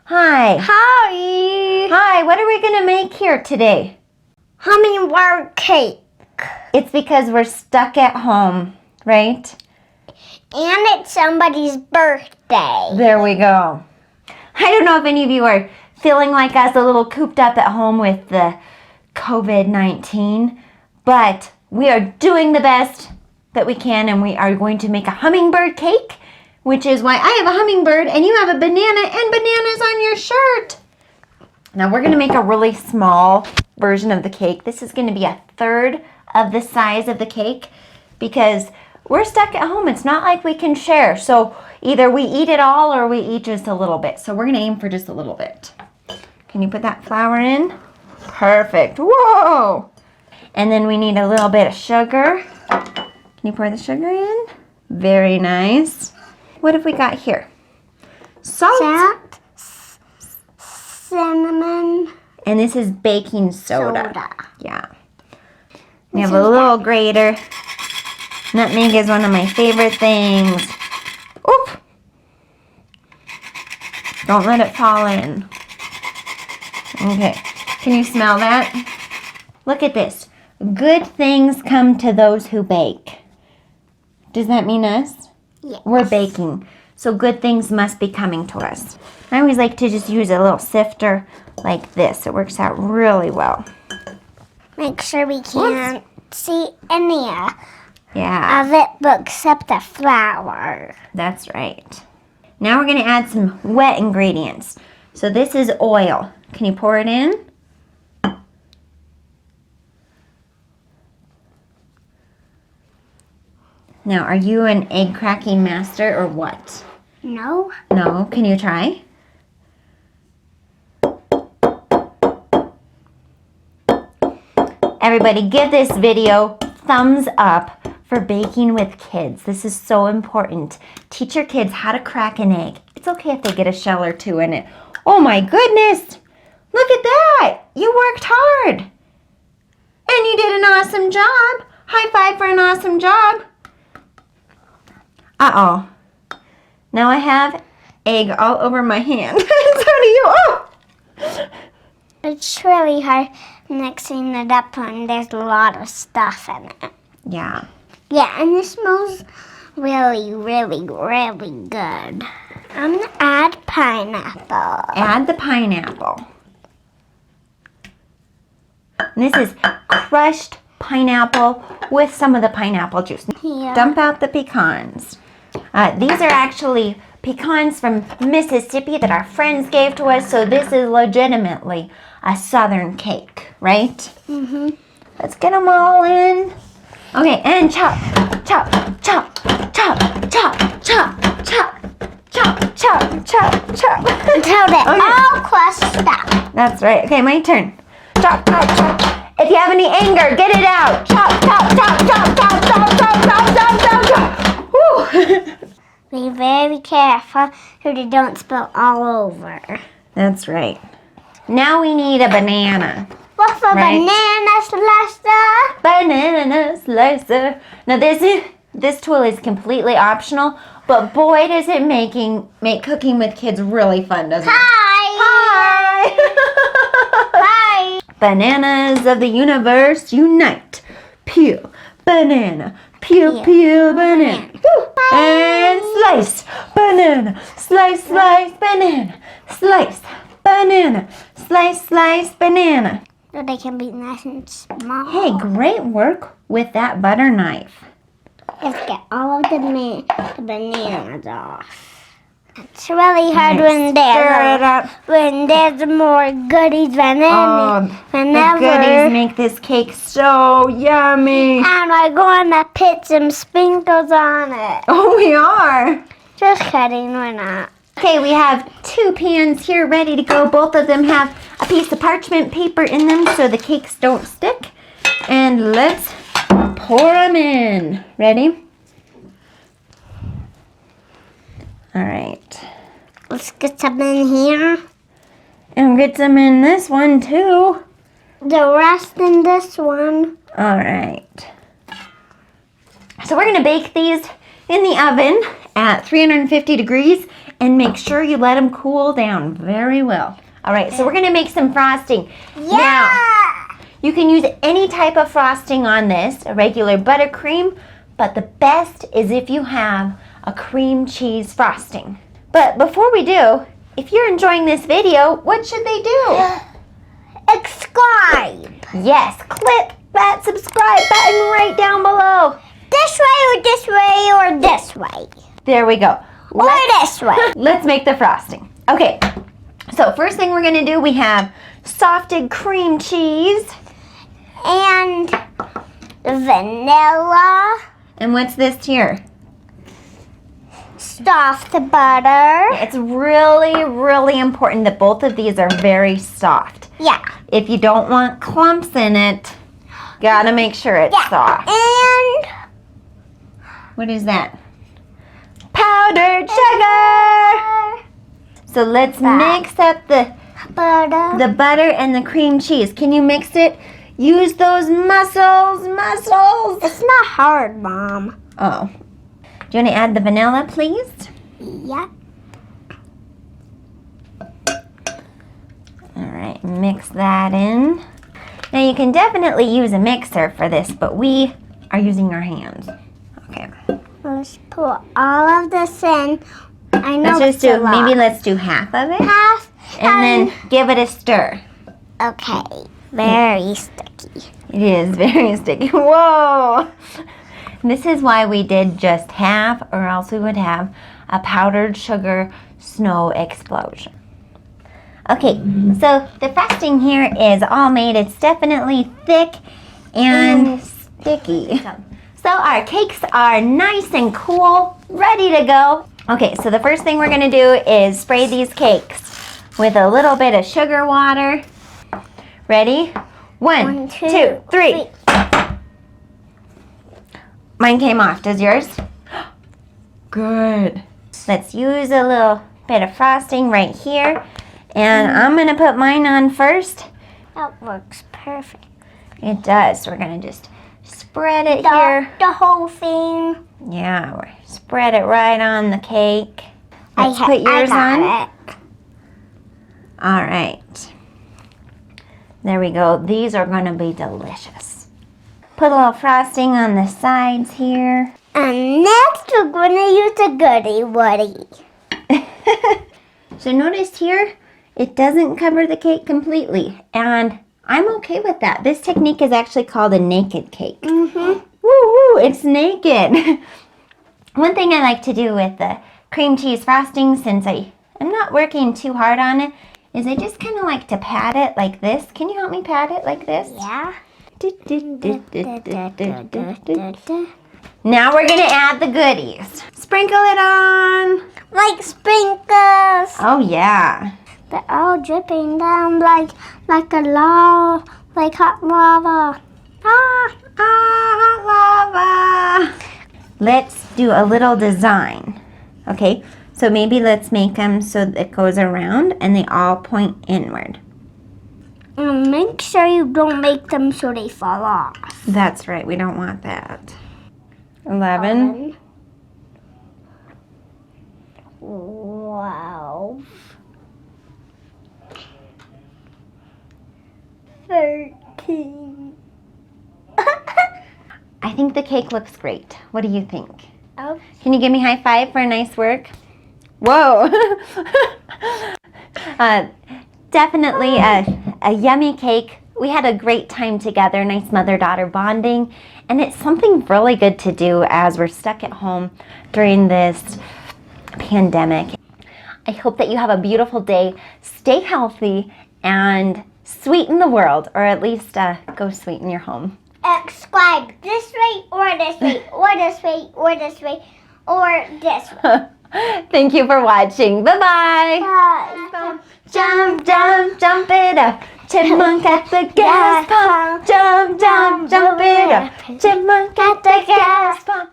Hi. Hi. Hi, what are we going to make here today? Hummingbird cake. It's because we're stuck at home, right? And it's somebody's birthday. There we go. I don't know if any of you are feeling like us, a little cooped up at home with the COVID-19, but we are doing the best that we can, and we are going to make a hummingbird cake, which is why I have a hummingbird and you have a banana and bananas on your shirt. Now we're going to make a really small version of the cake. This is going to be a third of the size of the cake because we're stuck at home. It's not like we can share. So either we eat it all or we eat just a little bit. So we're going to aim for just a little bit. Can you put that flour in? Perfect. Whoa! And then we need a little bit of sugar. Can you pour the sugar in? Very nice. What have we got here? Salt. Cinnamon. And this is baking soda. Yeah. We have This a is little grater. Nutmeg is one of my favorite things. Oop! Don't let it fall in. Okay. Can you smell that? Look at this. Good things come to those who bake. Does that mean us? Yes. We're baking. So good things must be coming to us. I always like to just use a little sifter like this. It works out really well. Make sure we can't see any of Yeah, it but except the flour. that's right. Now we're going to add some wet ingredients. So this is oil. Can you pour it in? Now, are you an egg cracking master or what? No. No? Can you try? Everybody, give this video thumbs up for baking with kids. This is so important. Teach your kids how to crack an egg. It's okay if they get a shell or two in it. Oh my goodness! Look at that! You worked hard! And you did an awesome job! High five for an awesome job! Uh-oh. Now I have egg all over my hand. So do you. Oh! It's really hard mixing it up when there's a lot of stuff in it. Yeah. Yeah, and it smells really, really, really good. I'm going to add pineapple. Add the pineapple. And this is crushed pineapple with some of the pineapple juice. Yeah. Dump out the pecans. These are actually pecans from Mississippi that our friends gave to us, so this is legitimately a southern cake, right? Mm-hmm. Let's get them all in. Okay, and chop, chop, chop, chop, chop, chop, chop, chop, chop, chop, chop. Until they're all crushed up. That's right. Okay, my turn. Chop, chop, chop. If you have any anger, get it out. Chop, chop, chop, chop, chop, chop, chop, chop, chop, chop, chop. Whew. Be very careful so they don't spill all over. That's right. Now we need a banana. What's a Right. banana slicer? Banana slicer. Now this tool is completely optional, but boy does it make cooking with kids really fun, doesn't it? Hi. Hi. Bananas of the universe unite. Peel banana. Peel, peel banana. Woo. And slice banana. Slice, slice banana. Slice banana. Slice, slice banana. So they can be nice and small. Hey, great work with that butter knife. Let's get all of the bananas off. It's really hard when Stir it up. there's more goodies than Oh, the goodies make this cake so yummy. And we're going to put some sprinkles on it. Oh, we are. Just kidding, we're not. Okay, we have 2 pans here ready to go. Both of them have a piece of parchment paper in them so the cakes don't stick. And let's pour them in. Ready? All right. Let's get some in here. And get some in this one too. The rest in this one. All right. So we're going to bake these in the oven at 350 degrees and make sure you let them cool down very well. All right, so we're gonna make some frosting. Yeah! Now, you can use any type of frosting on this, a regular buttercream, but the best is if you have a cream cheese frosting. But before we do, if you're enjoying this video, what should they do? Subscribe! Yes, click that subscribe button right down below. This way or this way or this way. There we go. Or this way. Let's make the frosting. Okay, so first thing we're gonna do, we have softed cream cheese. And vanilla. And what's this here? Soft butter. It's really, really important that both of these are very soft. Yeah. If you don't want clumps in it, gotta make sure it's soft. And What is that? Powdered sugar! So let's mix up the butter and the cream cheese. Can you mix it? Use those muscles. It's not hard, Mom. Oh. Do you want to add the vanilla, please? Yeah. All right, mix that in. Now you can definitely use a mixer for this, but we are using our hands. Okay. Let's put all of this in. I know Let's just it's a do, lot. maybe let's do half of it. Half. And then give it a stir. Okay. Very sticky. It is very sticky. Whoa! This is why we did just half, or else we would have a powdered sugar snow explosion. Okay, so the frosting here is all made. It's definitely thick and sticky. So our cakes are nice and cool, ready to go. Okay, so the first thing we're gonna do is spray these cakes with a little bit of sugar water. Ready? One, two, three. Mine came off. Does yours? Good. Let's use a little bit of frosting right here. And I'm going to put mine on first. That works perfect. It does. So we're going to just spread it here. The whole thing. Yeah, spread it right on the cake. Let's put yours I on. got it. All right. There we go. These are going to be delicious. Put a little frosting on the sides here. And next we're going to use a goodie woody. So notice here, it doesn't cover the cake completely. And I'm okay with that. This technique is actually called a naked cake. Mm-hmm. Woo, it's naked. One thing I like to do with the cream cheese frosting, since I'm not working too hard on it, is I just kind of like to pat it like this. Can you help me pat it like this? Yeah. Now we're going to add the goodies. Sprinkle it on. Like sprinkles. Oh, yeah. They're all dripping down like a lava, like hot lava. Hot lava. Let's do a little design. Okay, so maybe let's make them so that it goes around and they all point inward. And make sure you don't make them so they fall off. That's right, we don't want that. 11. Wow. 13. I think the cake looks great. What do you think? Oh. Can you give me a high five for nice work? Whoa. Definitely a yummy cake. We had a great time together, nice mother-daughter bonding, and it's something really good to do as we're stuck at home during this pandemic. I hope that you have a beautiful day. Stay healthy and sweeten the world, or at least go sweeten your home. Subscribe this way or this way or this way or this way or this way. Thank you for watching. Bye-bye. Bye. Jump, jump, jump it up. Chipmunk at the gas pump. Jump, jump, jump it up. Chipmunk at the gas pump.